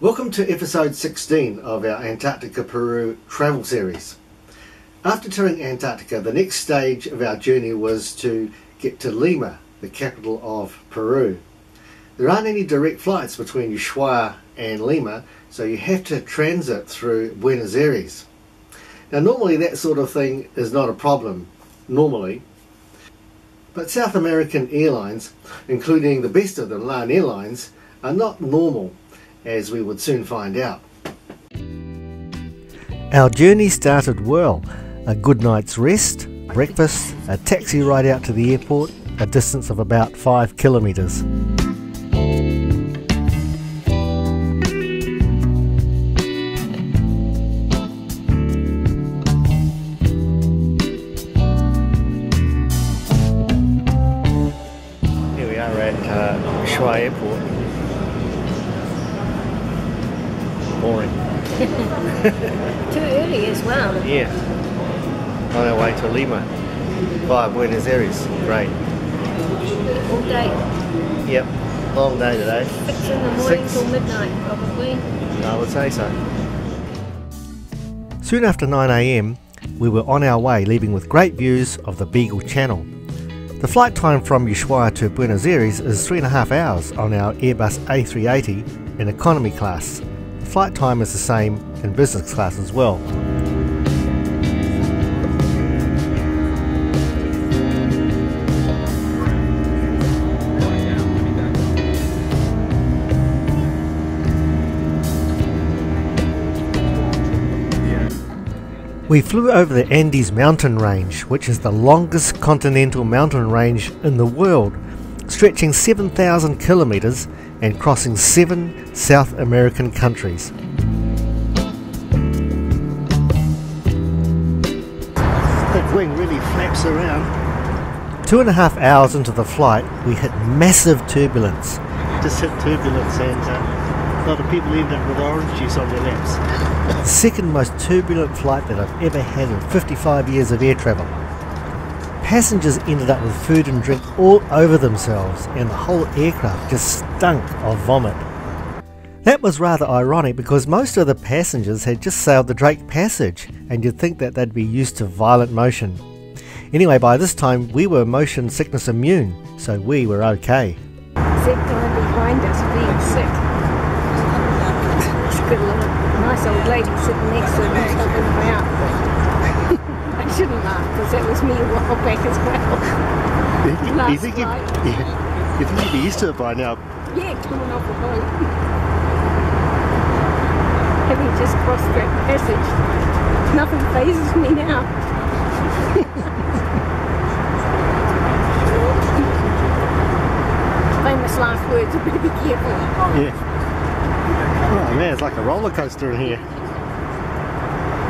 Welcome to episode 16 of our Antarctica Peru travel series. After touring Antarctica, the next stage of our journey was to get to Lima, the capital of Peru. There aren't any direct flights between Ushuaia and Lima, so you have to transit through Buenos Aires. Now normally that sort of thing is not a problem, but South American airlines, including the best of them, LAN Airlines, are not normal, as we would soon find out. Our journey started well. A good night's rest, breakfast, a taxi ride out to the airport, a distance of about 5 kilometres. Here we are at Ushuaia Airport. Boring. Too early as well. Yeah. On our way to Lima via Buenos Aires. Great. All day. Yep. Long day today. 6 in the morning till midnight probably. I would say so. Soon after 9 AM, we were on our way, leaving with great views of the Beagle Channel. The flight time from Ushuaia to Buenos Aires is 3.5 hours on our Airbus A380 in economy class. Flight time is the same in business class as well. We flew over the Andes mountain range, which is the longest continental mountain range in the world, stretching 7,000 kilometres and crossing 7 South American countries. That wing really flaps around. 2.5 hours into the flight, we hit massive turbulence. Just hit turbulence and a lot of people end up with orange juice on their laps. The second most turbulent flight that I've ever had in 55 years of air travel. Passengers ended up with food and drink all over themselves, and the whole aircraft just stunk of vomit. That was rather ironic because most of the passengers had just sailed the Drake Passage, and you'd think that they'd be used to violent motion. Anyway, by this time we were motion sickness immune, so we were okay. Sick guy behind us being sick. It's a good little nice old lady sitting next to him helping him out. I shouldn't laugh because that was me a while back as well. You think you'd be used to it by now? Yeah, coming off a boat. Having just crossed that passage, nothing phases me now. Famous last words, you better be careful. Yeah. Oh man, it's like a roller coaster in here.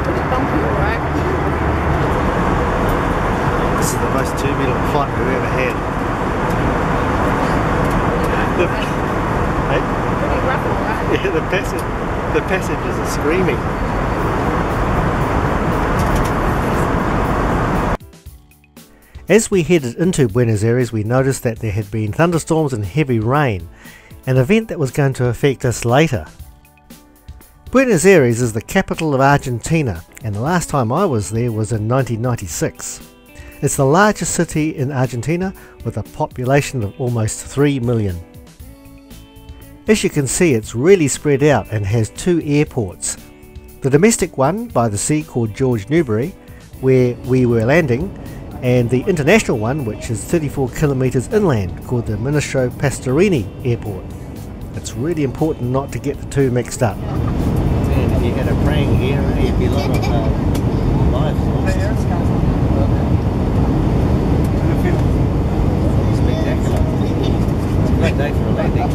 Pretty bumpy, alright. This is the most turbulent flight we've ever had. Pretty rough, alright. Yeah, the passengers are screaming. As we headed into Buenos Aires, we noticed that there had been thunderstorms and heavy rain, an event that was going to affect us later. Buenos Aires is the capital of Argentina, and the last time I was there was in 1996. It's the largest city in Argentina with a population of almost 3 million. As you can see, it's really spread out and has 2 airports. The domestic one by the sea called George Newbery, where we were landing, and the international one, which is 34 kilometres inland, called the Ministro Pastorini Airport. It's really important not to get the two mixed up. And if you had a praying here, you'd be a lot of life lost. Spectacular. It's a great day for a landing.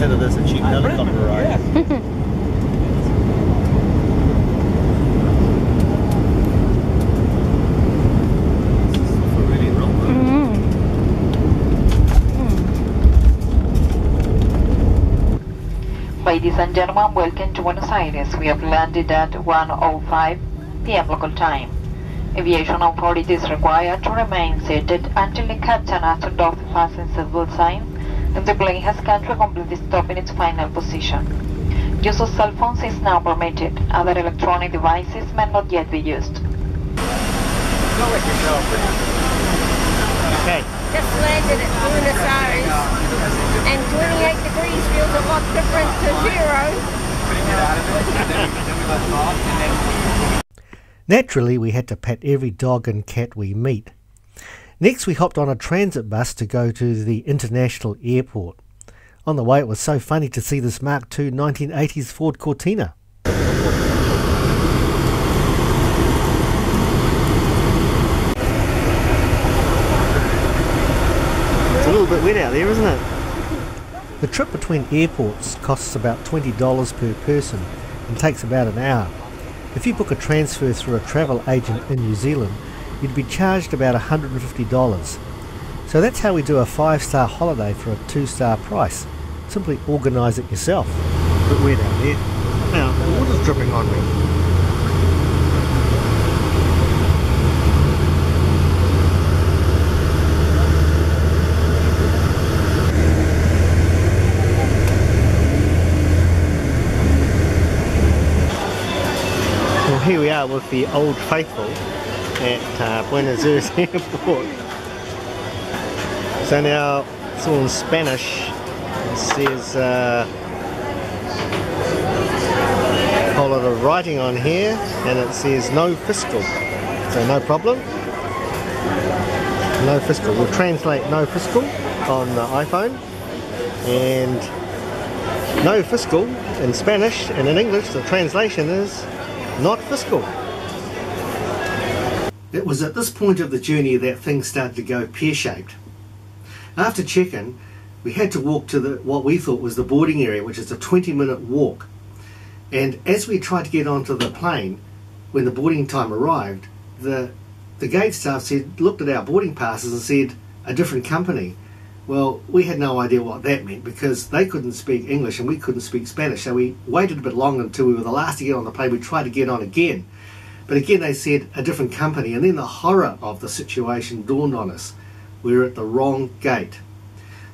consider this a cheap helicopter ride. Ladies and gentlemen, welcome to Buenos Aires. We have landed at 1:05 p.m. local time. Aviation authorities require to remain seated until the captain has turned off the fasten seatbelt sign and the plane has come to a complete stop in its final position. Use of cell phones is now permitted. Other electronic devices may not yet be used. Okay. Just landed at Buenos Aires, and 28 degrees feels a lot different to 0. Naturally, we had to pat every dog and cat we meet. Next, we hopped on a transit bus to go to the international airport. On the way, it was so funny to see this Mark II 1980s Ford Cortina. It's a little bit wet out there, isn't it? The trip between airports costs about $20 per person and takes about an hour. If you book a transfer through a travel agent in New Zealand, you'd be charged about $150. So that's how we do a 5-star holiday for a 2-star price. Simply organise it yourself. A bit wet out there. Now, the water's dripping on me. Well, here we are with the Old Faithful at Buenos Aires Airport. So now it's all in Spanish. It says a whole lot of writing on here, and it says no fiscal. So no problem. No fiscal. We'll translate no fiscal on the iPhone, and no fiscal in Spanish, and in English the translation is not fiscal. It was at this point of the journey that things started to go pear-shaped. After check-in, we had to walk to what we thought was the boarding area, which is a 20-minute walk. And as we tried to get onto the plane, when the boarding time arrived, the gate staff looked at our boarding passes and said, a different company. Well, we had no idea what that meant because they couldn't speak English and we couldn't speak Spanish. So we waited a bit longer until we were the last to get on the plane. We tried to get on again. But again, they said a different company. And then the horror of the situation dawned on us. We were at the wrong gate.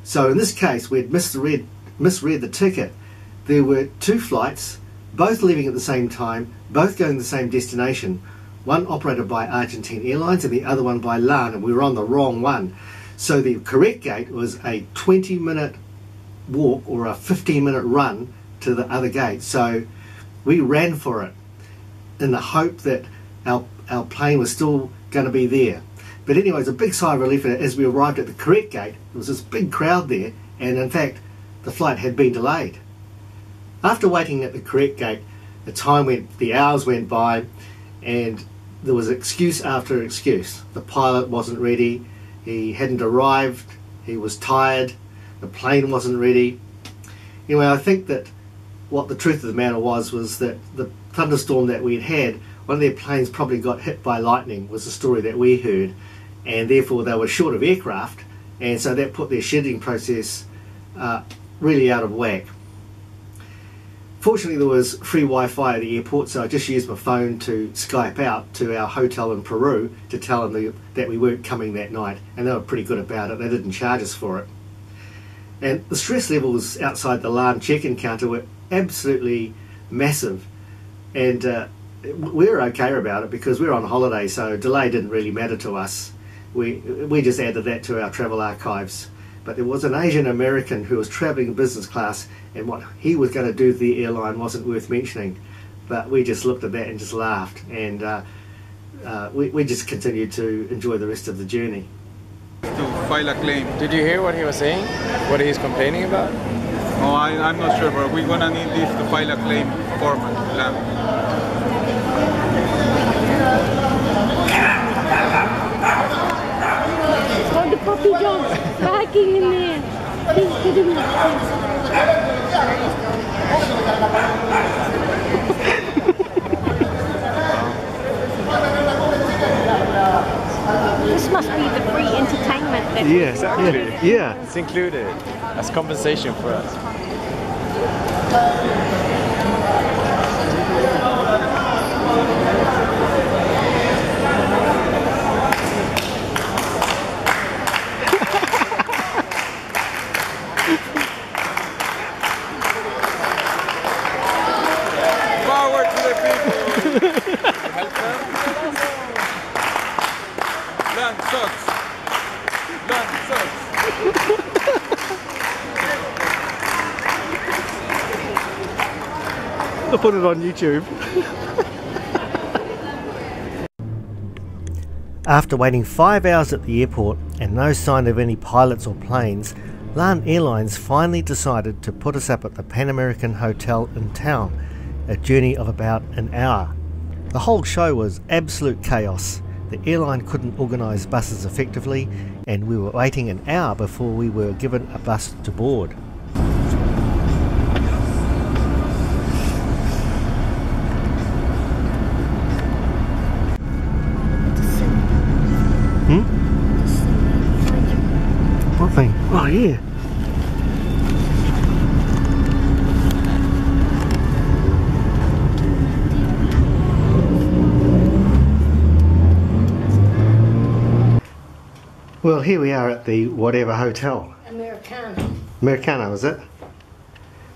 So in this case, we had misread the ticket. There were 2 flights, both leaving at the same time, both going to the same destination. One operated by Argentina Airlines and the other one by LAN, and we were on the wrong one. So the correct gate was a 20-minute walk or a 15-minute run to the other gate. So we ran for it in the hope that our plane was still going to be there. But anyway, it was a big sigh of relief as we arrived at the correct gate. There was this big crowd there, and in fact, the flight had been delayed. After waiting at the correct gate, the hours went by, and there was excuse after excuse. The pilot wasn't ready, he hadn't arrived, he was tired, the plane wasn't ready. Anyway, I think that what the truth of the matter was that the thunderstorm that we'd had, one of their planes probably got hit by lightning, was the story that we heard, and therefore they were short of aircraft, and so that put their scheduling process really out of whack. Fortunately, there was free Wi-Fi at the airport, so I just used my phone to Skype out to our hotel in Peru to tell them that we weren't coming that night, and they were pretty good about it. They didn't charge us for it. And the stress levels outside the LAN check-in counter were absolutely massive, and we were okay about it because we were on holiday, so delay didn't really matter to us. We just added that to our travel archives. But there was an Asian American who was travelling in business class, and what he was going to do to the airline wasn't worth mentioning. But we just looked at that and just laughed, and we just continued to enjoy the rest of the journey. To file a claim. Did you hear what he was saying? What he's complaining about? Oh, I'm not sure, but we're gonna need this to file a claim format. Oh, the puppy dog's barking in there. Please get him up. Yeah, Exactly. Yeah. It's included as compensation for us. Power to the people! Help them. Land sucks. Land sucks. I'll put it on YouTube. After waiting 5 hours at the airport and no sign of any pilots or planes, LAN Airlines finally decided to put us up at the Pan American Hotel in town, a journey of about an hour. The whole show was absolute chaos. The airline couldn't organise buses effectively, and we were waiting an hour before we were given a bus to board. What thing? Oh yeah. Well, here we are at the whatever hotel. Americano, is it?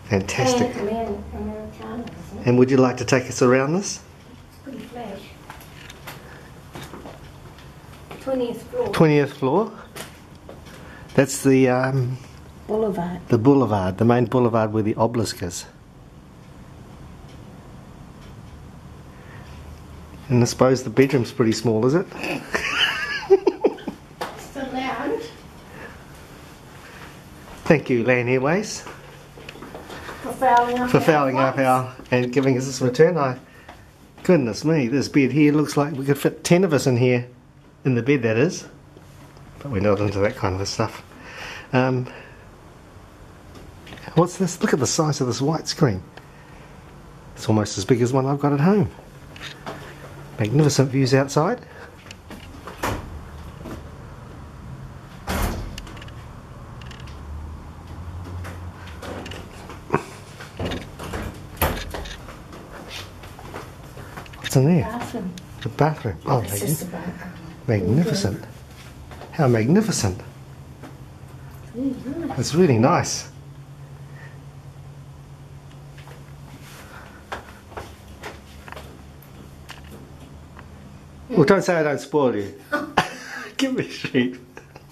Fantastic. Americano. And would you like to take us around this? It's pretty flash. 20th floor. 20th floor. That's the Boulevard. boulevard, the main boulevard where the obelisk is. And I suppose the bedroom's pretty small, is it? It's the lounge. Thank you, LAN Airways, For fouling up for fouling up our and giving us this return. Goodness me, this bed here looks like we could fit 10 of us in here, in the bed that is. But we're not into that kind of stuff. What's this? Look at the size of this white screen. It's almost as big as one I've got at home. Magnificent views outside. What's in there? Bathroom. The bathroom. Oh, It's just a bathroom. magnificent. How magnificent. It's really nice. Well, don't say I don't spoil you. Give me a sheet.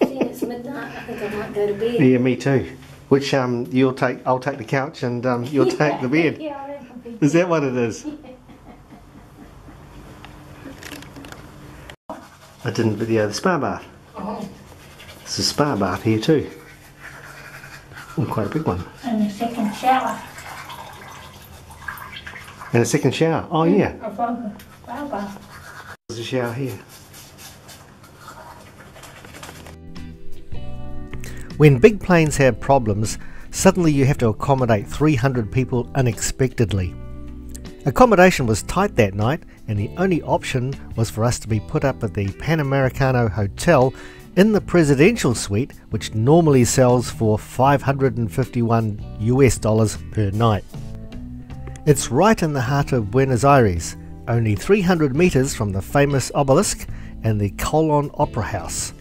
See, it's midnight. I think I might go to bed. Yeah, me too. Which I'll take the couch and you'll take the bed. Yeah, I reckon it'll be Is that what it is? I didn't video the spa bath. Oh, There's a spa bath here too. Oh, quite a big one. and a second shower. And a second shower. Oh yeah. Above the flower bath. There's a shower here. When big planes have problems, suddenly you have to accommodate 300 people unexpectedly. Accommodation was tight that night, and the only option was for us to be put up at the Pan Americano Hotel in the presidential suite, which normally sells for $551 US per night. It's right in the heart of Buenos Aires, only 300 meters from the famous obelisk and the Colón Opera House.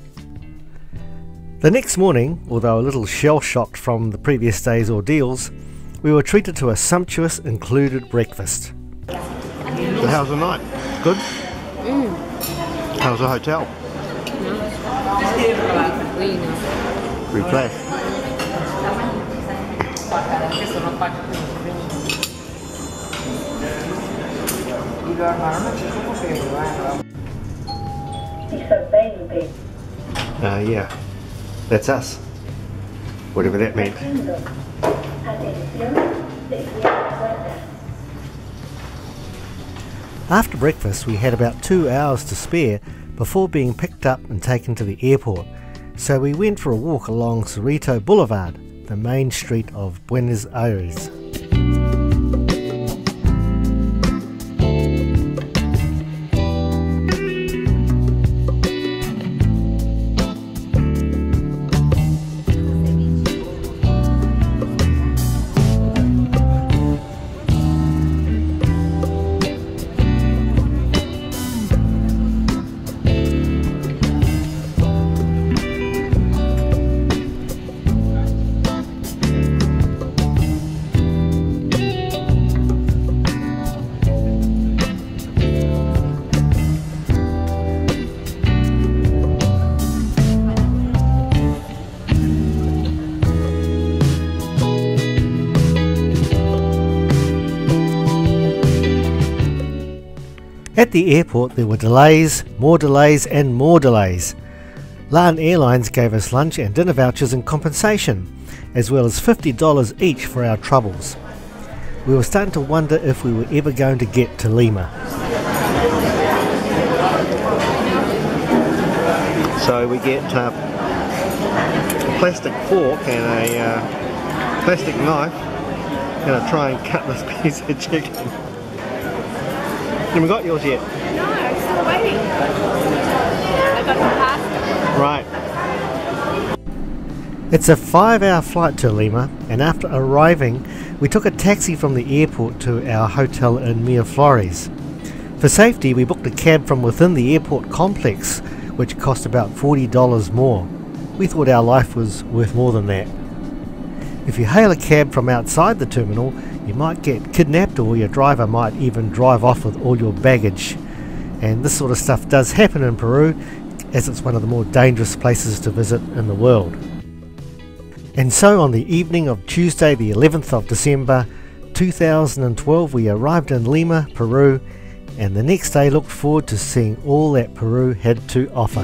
The next morning, although a little shell-shocked from the previous day's ordeals, we were treated to a sumptuous included breakfast. So how's the night? Good? How's the hotel? Replay. Yeah, that's us. Whatever that meant. After breakfast, we had about 2 hours to spare before being picked up and taken to the airport, so we went for a walk along Cerrito Boulevard, the main street of Buenos Aires. At the airport there were delays, more delays and more delays. LAN Airlines gave us lunch and dinner vouchers in compensation, as well as $50 each for our troubles. We were starting to wonder if we were ever going to get to Lima. So we get a plastic fork and a plastic knife. Gonna try and cut this piece of chicken. Haven't got yours yet? No, I'm still waiting. I got the pasta. Right. It's a 5-hour flight to Lima, and after arriving we took a taxi from the airport to our hotel in Miraflores. For safety we booked a cab from within the airport complex, which cost about $40 more. We thought our life was worth more than that. If you hail a cab from outside the terminal, you might get kidnapped, or your driver might even drive off with all your baggage. And this sort of stuff does happen in Peru, as it's one of the more dangerous places to visit in the world. And so on the evening of Tuesday the 11th of December 2012 we arrived in Lima, Peru, and the next day looked forward to seeing all that Peru had to offer.